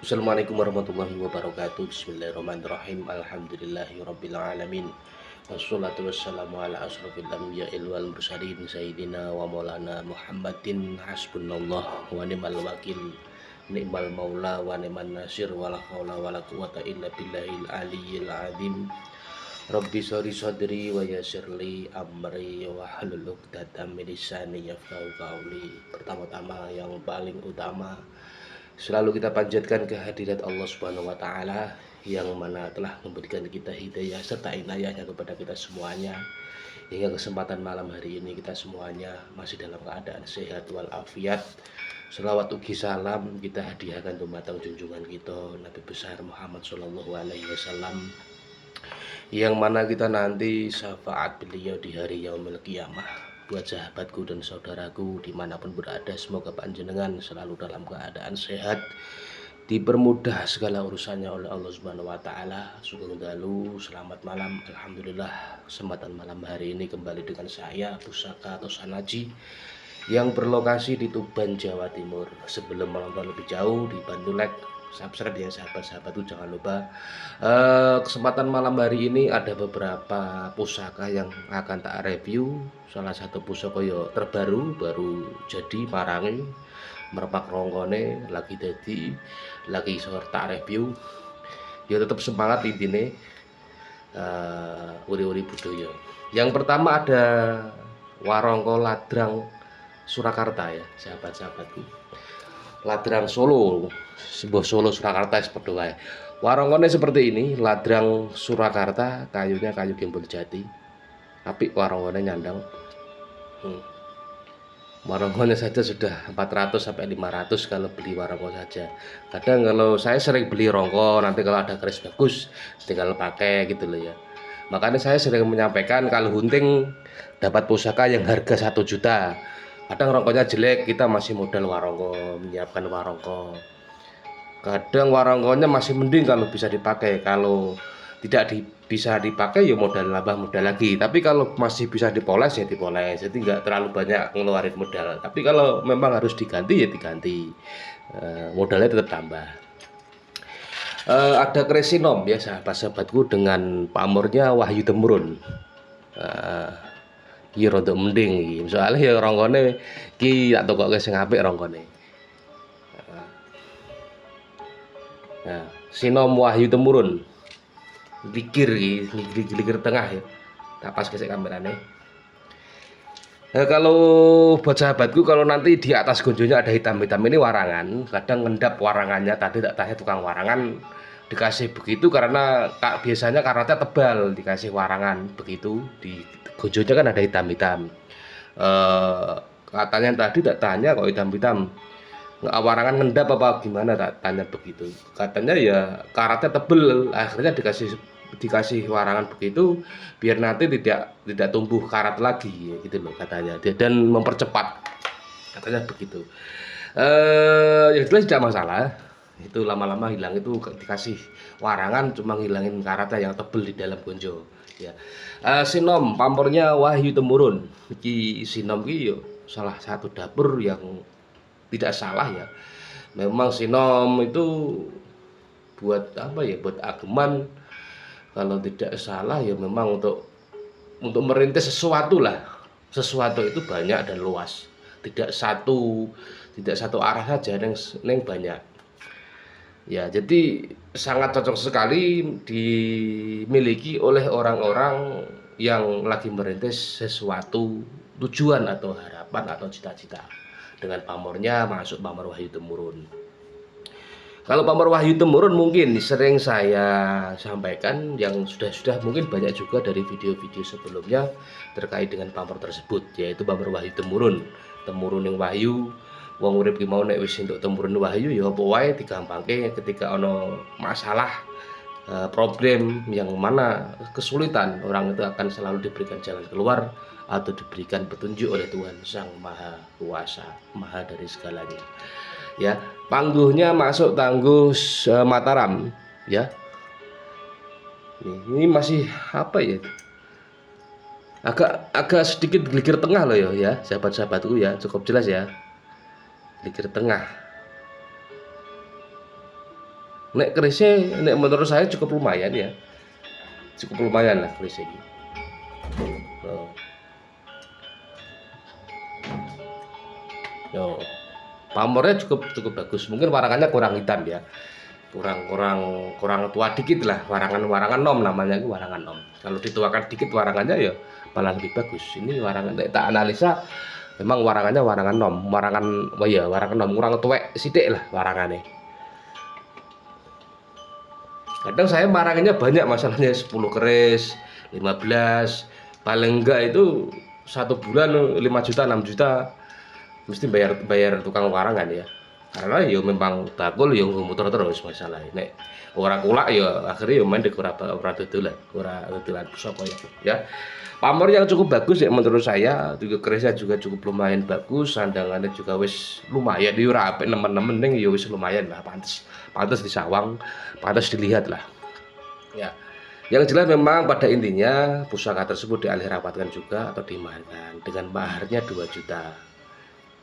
Assalamualaikum warahmatullahi wabarakatuh. Bismillahirrahmanirrahim. Alhamdulillahirabbil alamin. Wassalatu wassalamu ala asrofil anbiya'il wal mursalin sayyidina wa maulana Muhammadin hasbunallah wa ni'mal wakil. Ni'mal maula wa ni'man nasir wa la haula wa la quwata illa billahil aliyyil azim. Rabbi sori sadri wa yassirli amri wa hlul 'uqdatam min lisani yafqahu qawli. Pertama-tama yang paling utama, selalu kita panjatkan kehadirat Allah Subhanahu wa taala yang mana telah memberikan kita hidayah serta inayahnya kepada kita semuanya. Hingga kesempatan malam hari ini kita semuanya masih dalam keadaan sehat walafiat. Selawat ugi salam kita hadiahkan dumateng junjungan kita Nabi besar Muhammad sallallahu alaihi wasallam, yang mana kita nanti syafaat beliau di hari yaumil qiyamah. Buat sahabatku dan saudaraku dimanapun berada, semoga panjenengan selalu dalam keadaan sehat, dipermudah segala urusannya oleh Allah Subhanahu wa taala. Sugeng dalu, selamat malam. Alhamdulillah kesempatan malam hari ini kembali dengan saya Pusaka atau Sanaji yang berlokasi di Tuban, Jawa Timur. Sebelum menonton lebih jauh, dibantu like, subscribe ya sahabat-sahabatku, jangan lupa. Kesempatan malam hari ini ada beberapa pusaka yang akan tak review. Salah satu pusaka yo terbaru, baru jadi marangi merepak rongkone lagi iso tak review. Ya tetap semangat intine, uri-uri budaya. Yang pertama ada Warangka Ladrang Surakarta ya sahabat-sahabatku. Ladrang Solo, sebuah Solo Surakarta seperti wae. Warangkone seperti ini, Ladrang Surakarta, kayunya kayu gembul jati. Tapi warangkone nyandang. Warangkone saja sudah 400 sampai 500 kalau beli warangko saja. Kadang kalau saya sering beli rongko, nanti kalau ada keris bagus tinggal pakai gitu loh ya. Makanya saya sering menyampaikan kalau hunting dapat pusaka yang harga 1 juta. Kadang rongkonya jelek, kita masih modal warongko, menyiapkan warongko. Kadang warongkonya masih mending kalau bisa dipakai. Kalau tidak bisa dipakai ya modal nambah modal lagi. Tapi kalau masih bisa dipoles ya dipoles. Jadi nggak terlalu banyak ngeluarin modal. Tapi kalau memang harus diganti ya diganti. Modalnya tetap tambah. Ada kresinom ya sahabat-sahabatku dengan pamornya Wahyu Temurun. Iki rada mending iki. Soale ya rongkone iki tak tokoke sing apik rongkone. Nah, Sinom Wahyu Temurun. Gligir iki, gligir tengah ya. Tak pas gesek kamerane. Nah, kalau buat sahabatku, kalau nanti di atas gonjonya ada hitam-hitam ini warangan, kadang ngendap warangannya, tadi tak tanya tukang warangan dikasih begitu karena biasanya karatnya tebal, dikasih warangan begitu, di gonjonya kan ada hitam-hitam. Katanya tadi tak tanya kok hitam-hitam, nggak warangan ngendap apa gimana, tak tanya begitu. Katanya ya karatnya tebel, akhirnya dikasih warangan begitu biar nanti tidak tumbuh karat lagi gitu loh katanya, dan mempercepat katanya begitu. Ya jelas tidak masalah, itu lama-lama hilang, itu dikasih warangan cuma ngilangin karatnya yang tebel di dalam gonjo ya. Sinom pamornya Wahyu Temurun iki. Sinom iki yo salah satu dapur yang tidak salah ya. Memang sinom itu buat apa ya, buat ageman. Kalau tidak salah ya memang untuk merintis sesuatu lah. Sesuatu itu banyak dan luas. Tidak satu arah saja, neng banyak. Ya, jadi sangat cocok sekali dimiliki oleh orang-orang yang lagi merintis sesuatu tujuan atau harapan atau cita-cita. Dengan pamornya masuk pamor Wahyu Temurun. Kalau pamor Wahyu Temurun mungkin sering saya sampaikan, yang sudah mungkin banyak juga dari video-video sebelumnya terkait dengan pamor tersebut, yaitu pamor Wahyu Temurun. Temurun yang wahyu, wong urip ki mau nek wis entuk temurun wahyu ya apa wae digampangke ketika ono masalah, problem yang mana kesulitan, orang itu akan selalu diberikan jalan keluar atau diberikan petunjuk oleh Tuhan Sang Maha Kuasa, Maha dari segalanya. Ya, pangguhnya masuk tangguh Mataram ya. Ini masih apa ya? Agak sedikit gelikir tengah loh ya, sahabat-sahabatku ya, cukup jelas ya. Gelikir tengah. Nek kerisnya, nek menurut saya cukup lumayan ya, cukup lumayan lah keris ini. Oh. Yo, pamornya cukup cukup bagus. Mungkin warangannya kurang hitam ya, kurang kurang kurang tua dikit lah. Warangan nom namanya itu warangan nom. Kalau dituakan dikit warangannya ya malah lebih bagus. Ini warangan tak analisa memang warangannya warangan nom, warangan oh ya warangan nom kurang tuwek sidik lah warangannya. Kadang saya maranginnya banyak masalahnya 10 keris, 15, paling enggak itu 1 bulan 5 juta 6 juta mesti bayar bayar tukang warangan ya. Karena ya memang bakul ya muter terus masalah. Nek ora kulak ya akhirnya ya main ora dodolan pusaka ya. Ya. Pamor yang cukup bagus ya menurut saya, juga kerisnya juga cukup lumayan bagus, sandangannya juga wis lumayan, dia ora apik nemen-nemen ning ya wis lumayan lah, pantes. Pantes disawang, pantes dilihat lah. Ya. Yang jelas memang pada intinya pusaka tersebut dialih rapatkan juga atau dimaharkan dengan maharnya 2 juta.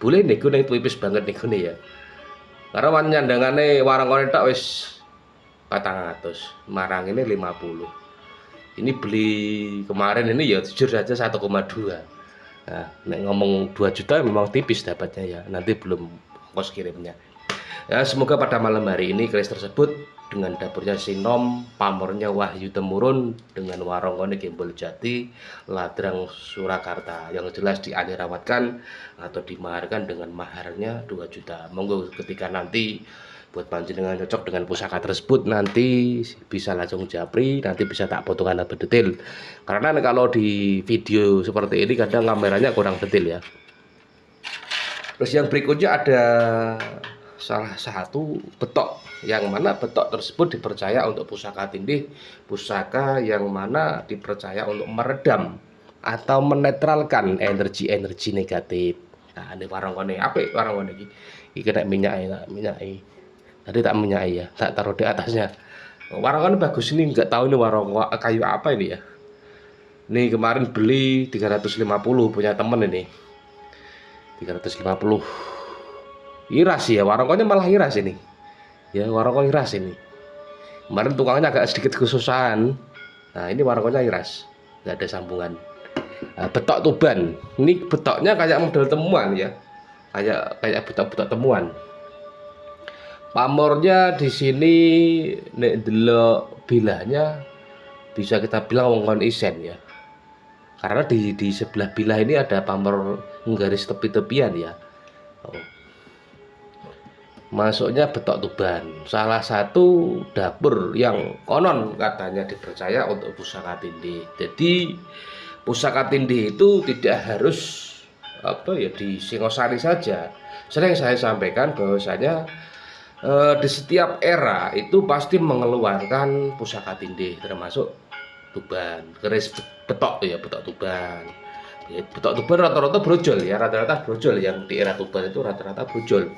Boleh nego ning tipis banget nego nih ya. Karena nyandangane warang-warang tok wis 400, marang ini 50. Ini beli kemarin ini ya jujur saja 1,2. Nah, nek ngomong 2 juta memang tipis dapatnya ya. Nanti belum kos kirimnya. Ya, semoga pada malam hari ini keris tersebut dengan dapurnya Sinom, pamornya Wahyu Temurun dengan warongone Gembol Jati, Ladrang Surakarta yang jelas dianirawatkan atau dimaharkan dengan maharnya 2 juta. Monggo ketika nanti buat panjenengan cocok dengan pusaka tersebut nanti bisa langsung japri, nanti bisa tak potongan lebih detail. Karena kalau di video seperti ini kadang kameranya kurang detail ya. Terus yang berikutnya ada salah satu betok yang mana betok tersebut dipercaya untuk pusaka tindih, pusaka yang mana dipercaya untuk meredam atau menetralkan energi-energi negatif. Nah, ini warung-warung apik warung-warung iki kena minyak tadi tak minyak ya, tak taruh di atasnya. Warung bagus ini, nggak tahu ini warung kayu apa ini ya. Ini kemarin beli 350 punya temen ini. 350 iras ya, warungnya malah iras ini ya, warungnya iras ini. Kemarin tukangnya agak sedikit kesusahan. Nah ini warungnya iras, nggak ada sambungan. Nah, betok Tuban ini betoknya kayak model temuan ya, kayak betok-betok temuan. Pamornya di sini nek delok bilahnya bisa kita bilang wongkon isen ya, karena di sebelah bilah ini ada pamor garis tepi-tepian ya. Oh. Masuknya betok Tuban, salah satu dapur yang konon katanya dipercaya untuk pusaka tindih. Jadi pusaka tindih itu tidak harus apa ya di Singosari saja. Sering saya sampaikan bahwasanya di setiap era itu pasti mengeluarkan pusaka tindih, termasuk Tuban, keris betok ya, betok Tuban. Ya, betok Tuban rata-rata brojol ya, rata-rata brojol yang di era Tuban itu rata-rata brojol.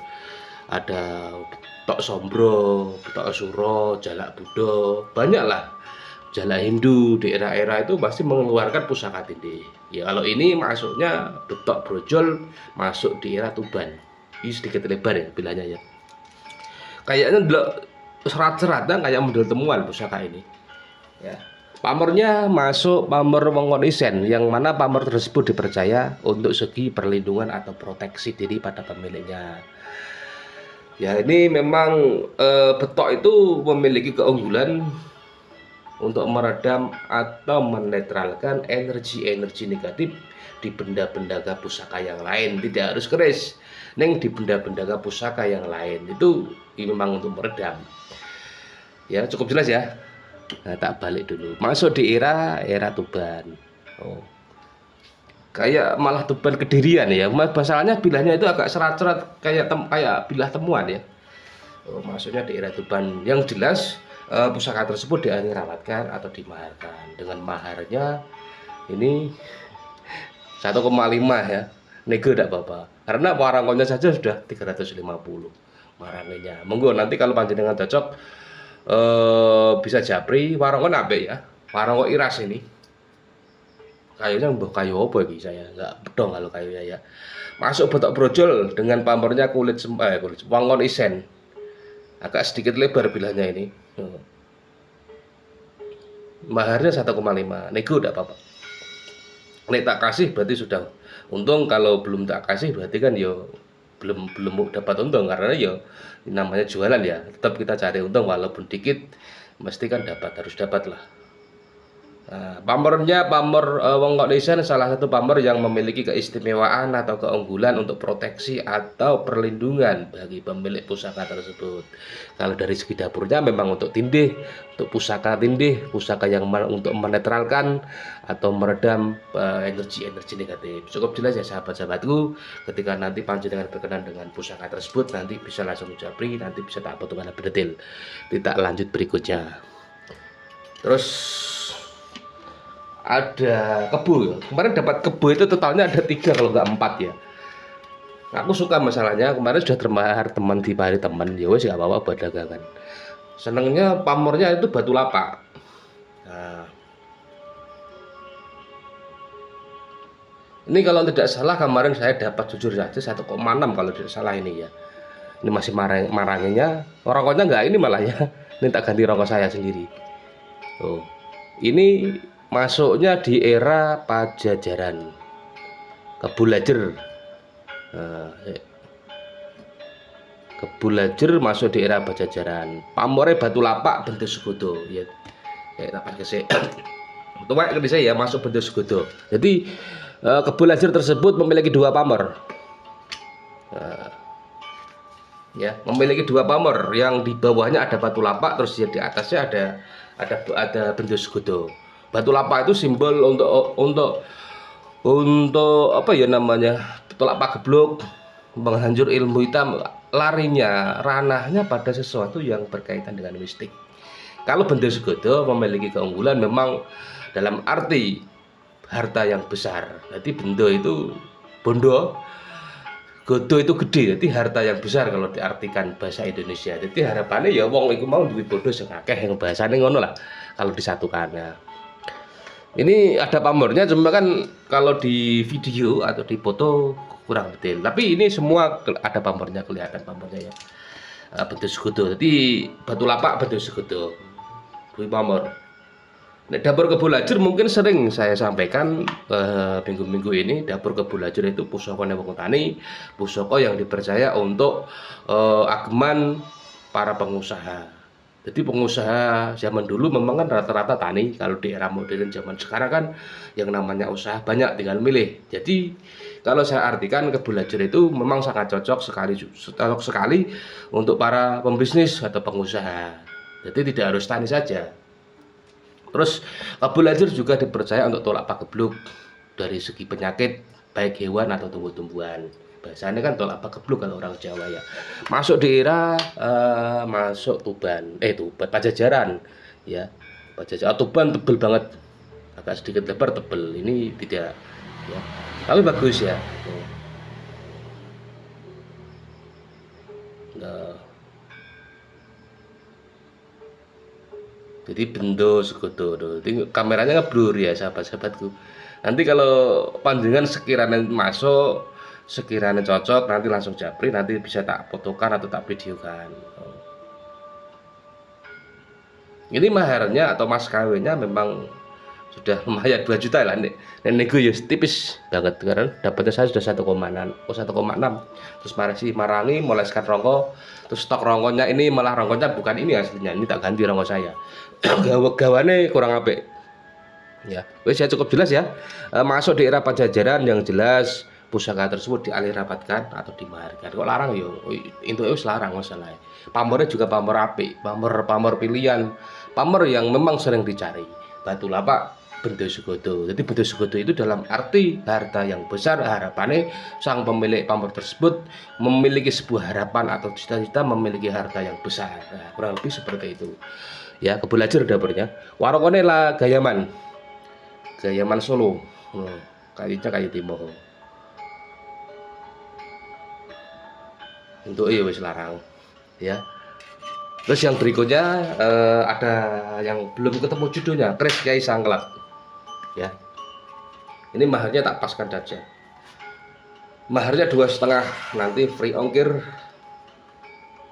Ada betok Sombro, betok Suro, Jalak Budo, banyak lah. Jalak Hindu di era-era itu pasti mengeluarkan pusaka tindih. Ya kalau ini masuknya betok brojol masuk di era Tuban. Ini sedikit lebar ya bilanya ya. Kayaknya delok serat-seratan kayak model temuan pusaka ini ya. Pamornya masuk pamor wongkon isen, yang mana pamor tersebut dipercaya untuk segi perlindungan atau proteksi diri pada pemiliknya ya. Ini memang betok itu memiliki keunggulan untuk meredam atau menetralkan energi-energi negatif di benda-benda pusaka yang lain. Tidak harus keris, neng di benda-benda pusaka yang lain itu memang untuk meredam ya. Cukup jelas ya. Nah, tak balik dulu masuk di era Tuban. Oh, kayak malah Tuban Kedirian ya, masalahnya bilahnya itu agak serat-serat kayak bilah temuan ya. Oh, maksudnya di era Tuban yang jelas pusaka tersebut dirawatkan atau dimaharkan dengan maharnya ini 1,5 ya. Nego tidak apa-apa, karena warangnya saja sudah 350 maranginya. Monggo nanti kalau panjenengan cocok bisa japri warangon apik ya, warangon iras ini. Kayunya mbah kayu apa iki, saya nggak bedong kalau kayunya ya. Masuk betok brojol dengan pamornya kulit wangon isen. agak sedikit lebar bilahnya ini. Maharnya 1,5, nego enggak apa-apa. Nek tak kasih berarti sudah untung, kalau belum tak kasih berarti kan yo belum belum dapat untung, karena yo namanya jualan ya, tetap kita cari untung walaupun dikit, mesti kan dapat, harus dapat lah. Nah, pamornya pamor Wong Kok Desain salah satu pamor yang memiliki keistimewaan atau keunggulan untuk proteksi atau perlindungan bagi pemilik pusaka tersebut. Kalau dari segi dapurnya memang untuk tindih, untuk pusaka tindih, pusaka yang untuk menetralkan atau meredam energi-energi negatif. Cukup jelas ya sahabat-sahabatku, ketika nanti panjenengan berkenan dengan pusaka tersebut, nanti bisa langsung japri, nanti bisa tak potong lebih detail. Tidak lanjut berikutnya. Terus ada kebo. Kemarin dapat kebo itu totalnya ada 3 kalau nggak 4 ya. Aku suka masalahnya, kemarin sudah termahar teman di hari teman, ya wes nggak apa-apa buat dagangan. Senengnya pamornya itu batu lapak. Nah, ini kalau tidak salah kemarin saya dapat, jujur saja 1,6 kalau tidak salah ini ya. Ini masih maranginya, rokoknya nggak ini malah ya. Ini tak ganti rokok saya sendiri. Tuh. Ini masuknya di era Pajajaran, Kebulajer. Kebulajer masuk di era Pajajaran. Pamore batu lapak bentuk segudo ya. Kayak apa kesek. Tuwek ke saya ya masuk bentuk segudo. Jadi Kebulajer tersebut memiliki 2 pamor. Ya, memiliki 2 pamor, yang di bawahnya ada batu lapak, terus di atasnya ada bentuk segudo. Batu lapak itu simbol untuk apa ya namanya, tolak pagebluk, menghancur ilmu hitam, larinya ranahnya pada sesuatu yang berkaitan dengan mistik. Kalau bentuk segudo memiliki keunggulan memang dalam arti harta yang besar. Jadi bendo itu bondo, godo itu gede, jadi harta yang besar kalau diartikan bahasa Indonesia. Jadi harapannya ya wong iku mau duwe bondo sing akeh, yang bahasane ngono lah kalau disatukan. Nah, ini ada pamornya, cuma kan kalau di video atau di foto kurang detail. Tapi ini semua ada pamornya, kelihatan pamornya ya. Bentuk segudo. Jadi batu lapak bentuk segudo. Kuwi pamor. Nek dapur Kebulajer mungkin sering saya sampaikan minggu-minggu ini, dapur Kebulajer itu pusaka wong tani, pusaka yang dipercaya untuk ageman para pengusaha. Jadi pengusaha zaman dulu memang kan rata-rata tani. Kalau di era modern zaman sekarang kan yang namanya usaha banyak, tinggal milih. Jadi kalau saya artikan Kebulajer itu memang sangat cocok sekali untuk para pembisnis atau pengusaha. Jadi tidak harus tani saja. Terus Kebulajer juga dipercaya untuk tolak pagebluk dari segi penyakit baik hewan atau tumbuh-tumbuhan. Bahasanya kan tolak pagebluk kalau orang Jawa ya. Masuk di era masuk Tuban, Pajajaran ya. Pajajaran Tuban tebel banget, agak sedikit lebar tebel. Ini tidak ya. Tapi bagus ya. Nah, jadi bendo segudo. Jadi kameranya ngeblur ya sahabat-sahabatku. Nanti kalau panjenengan sekiranya masuk, sekiranya cocok, nanti langsung japri, nanti bisa tak fotokan atau tak videokan. Ini maharnya atau mas kawinnya memang sudah lumayan 2 juta lah nih. Nego ya tipis banget, karena dapatnya saya sudah 1,6. Terus marangi moleskan rongko, terus stok rongkonya ini malah rongkonya bukan ini aslinya, ini tak ganti rongko saya. Gawane kurang apik. Ya, wes ya cukup jelas ya. Masuk di era Pajajaran yang jelas pusaka tersebut dialih rapatkan atau dimaharkan. Kok larang yo? Itu wis larang masalah. Pamornya juga pamor apik, pamor pilihan, pamor yang memang sering dicari. Batu lapak bentuk segudo. Jadi bentuk segudo itu dalam arti harta yang besar. Harapannya sang pemilik pamor tersebut memiliki sebuah harapan atau cita-cita memiliki harta yang besar. Nah, kurang lebih seperti itu. Ya, Kebulajer dapurnya. Warungnya lah Gayaman Solo. Kayaknya kayu timur. Untuk wis larang ya. Terus yang berikutnya ada yang belum ketemu judulnya, Kris Kyai Sangklak ya. Ini maharnya tak paskan saja. Maharnya 2,5, nanti free ongkir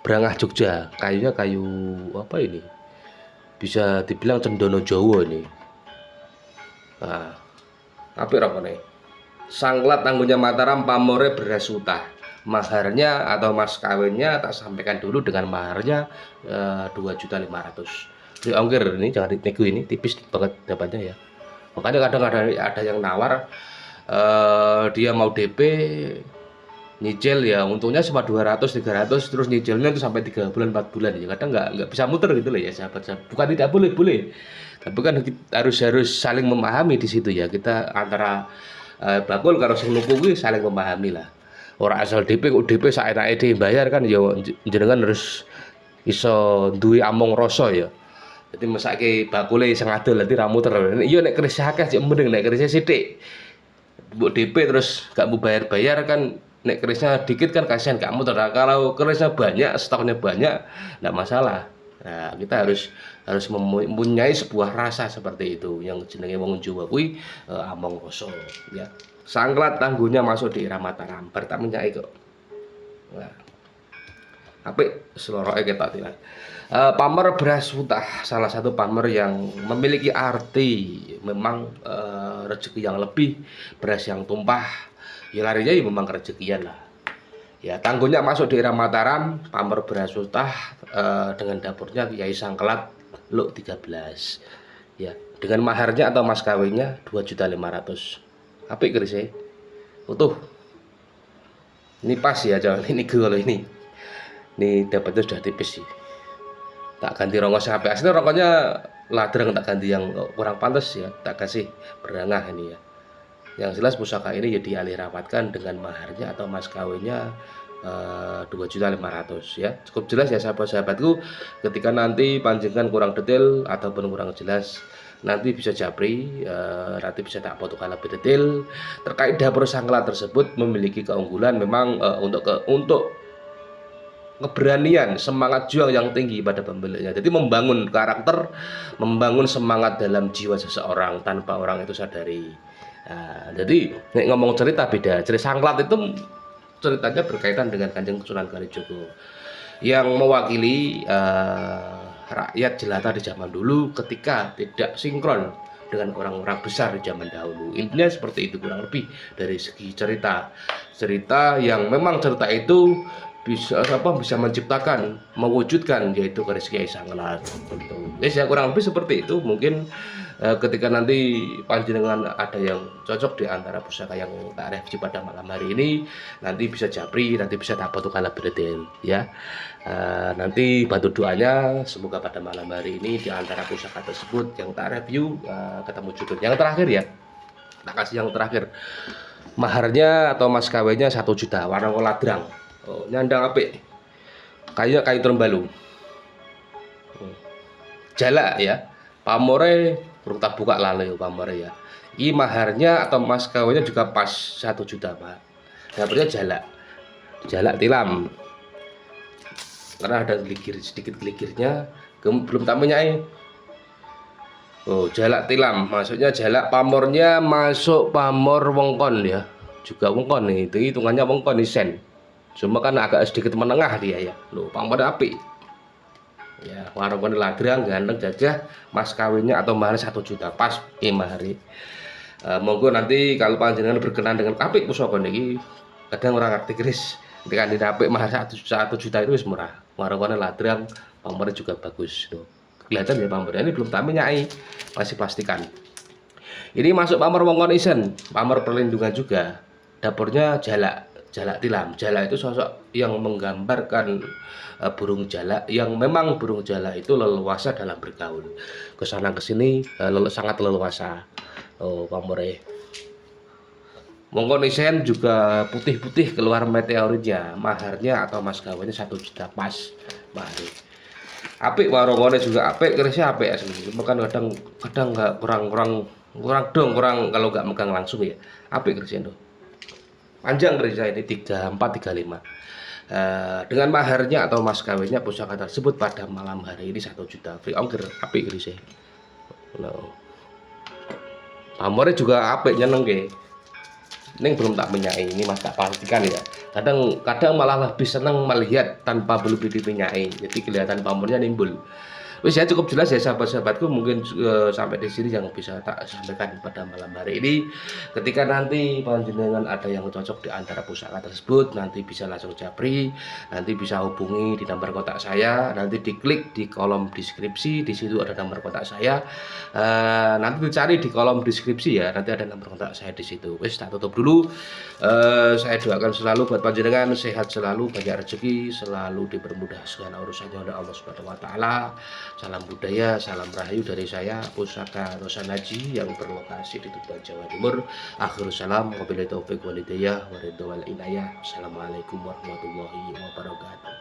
Brangah Jogja, kayunya kayu apa ini? Bisa dibilang cendono Jawa ini. Nah, apik rokone. Sangklat tangguhnya Mataram, pamore beras utah. Maharnya atau mas kawinnya tak sampaikan dulu dengan maharnya 2.500.000. Di ongkir ini jangan dinego, ini tipis banget dapatnya ya. Makanya kadang ada yang nawar, dia mau DP nyicil ya, untungnya cuma 200 300, terus nyicilnya itu sampai 3 bulan 4 bulan ya. Kadang nggak bisa muter gitu loh ya sahabat-sahabat. Bukan tidak boleh, boleh. Tapi kan harus saling memahami di situ ya. Kita antara bakul karo sing nuku kuwi saling memahami lah. Ora asal DP kok DP saenake dibayar kan ya, jenengan harus iso duwe among rasa ya. Jadi mesake bakule sing adol nanti ra muter. Iya nek keris akeh sik mending, nek keris sithik mbok DP terus gak mau bayar-bayar kan, nek kerisnya dikit kan kasihan gak muter. Nah, kalau kerisnya banyak, stoknya banyak, enggak masalah. Nah, kita harus mempunyai sebuah rasa seperti itu yang jenenge wong Jawa kuwi among rasa ya. Sangklat tangguhnya masuk di era Mataram, bar tak menyai kok. Nah, apik seloroke ketok tilan. Pamer beras utah, salah satu pamer yang memiliki arti memang rezeki yang lebih, beras yang tumpah, ya larinya ya memang rezekian lah. Ya, tangguhnya masuk di era Mataram, pamer beras utah dengan dapurnya Kiai Sangklat Luk 13. Ya, dengan maharnya atau mas kawinnya 2.500.000. Apik kerisnya. Utuh. Ini pas ya, jangan ini kalau ini. Ini dapatnya sudah tipis sih. Tak ganti rongos sampai asli rokoknya ladrang, tak ganti yang kurang pantas ya, tak kasih berangah ini ya. Yang jelas pusaka ini ya dialih rawatkan dengan maharnya atau mas kawinnya 2.500.000 ya. Cukup jelas ya sahabat-sahabatku. Ketika nanti panjenengan kurang detail ataupun kurang jelas, nanti bisa japri, nanti bisa tak fotokan lebih detail terkait dapur sangklat tersebut. Memiliki keunggulan memang untuk keberanian, semangat juang yang tinggi pada pembelinya. Jadi membangun karakter, membangun semangat dalam jiwa seseorang tanpa orang itu sadari. Nah, jadi ngomong cerita beda. Cerita Sangklat itu ceritanya berkaitan dengan Kanjeng Sunan Kalijogo yang mewakili rakyat jelata di zaman dulu ketika tidak sinkron dengan orang-orang besar di zaman dahulu. Intinya seperti itu kurang lebih dari segi cerita yang memang cerita itu bisa menciptakan, mewujudkan, yaitu keris Kiai Sangklat gitu. Ya kurang lebih seperti itu. Mungkin ketika nanti panjenengan ada yang cocok di antara pusaka yang tak review pada malam hari ini, nanti bisa japri, nanti bisa tak fotokan lebih detail ya. Nanti bantu doanya semoga pada malam hari ini di antara pusaka tersebut yang tak review ketemu judul yang terakhir ya. Tak kasih yang terakhir. Maharnya atau mas kawinnya 1 juta, warna ladrang. Oh, nyandang apik. Kayunya kayu terembalu. Jalak ya. Pamore urung tak buka lale pamore ya. Ini maharnya atau mas kawinnya juga pas 1 juta, Pak. Dapatnya jalak. Jalak tilam. Karena ada sedikit geligirnya, belum tak menyai. Oh, jalak tilam, maksudnya jalak pamornya masuk pamor wongkon ya. Juga wongkon nih, itu hitungannya wongkon isen. Cuma kan agak sedikit menengah dia ya. Loh, pamor api. Ya, warung ladrang ganteng gajah, mas kawinnya atau mahar 1 juta pas mahari. Monggo nanti kalau panjenengan berkenan dengan apik pusaka niki, kadang orang ngerti keris. Ketika apik mahar 1 juta itu wis murah. Warung ladrang, pamornya juga bagus. Loh. Kelihatan ya pamornya ini belum tak menyai, masih plastikan. Ini masuk pamor wongkon isen, pamor perlindungan juga. Dapurnya jalak tilam. Jalak itu sosok yang menggambarkan burung jalak yang memang burung jalak itu leluasa dalam bergaul. Kesana kesini sangat leluasa. Oh, pamore. Wongkon isen juga putih-putih keluar meteoritnya. Maharnya atau mas kawinnya 1 juta pas. Mahari. Apik warungane juga apik, kerisnya apik asli. Cuma kan kadang nggak kurang kalau nggak megang langsung ya. Apik kerisnya tuh. Panjang kerisnya ini 34 35. Dengan maharnya atau mas kawinnya pusaka tersebut pada malam hari ini 1 juta. Free ongkir, apik kerisnya. No. Pamornya juga apik nyeneng ke. Ning belum tak minyaki, ini Mas tak pastikan ya. Kadang malah lebih seneng melihat tanpa belum diminyaki, jadi kelihatan pamornya nimbul. Wis ya cukup jelas ya sahabat-sahabatku, mungkin sampai di sini yang bisa tak sampaikan pada malam hari ini. Ketika nanti panjenengan ada yang cocok di antara pusaka tersebut, nanti bisa langsung japri, nanti bisa hubungi di nomor kontak saya, nanti diklik di kolom deskripsi, di situ ada nomor kontak saya. Nanti dicari di kolom deskripsi ya, nanti ada nomor kontak saya di situ. Wis tak tutup dulu. Saya doakan selalu buat panjenengan sehat selalu, banyak rezeki, selalu dipermudah segala urusannya oleh Allah Subhanahu wa taala. Salam budaya, salam rahayu dari saya, Pusaka Rosan Haji yang berlokasi di Tuban, Jawa Timur. Akhirul salam, wabillahi taufiq wal hidayah, waridho wal inayah. Assalamualaikum warahmatullahi wabarakatuh.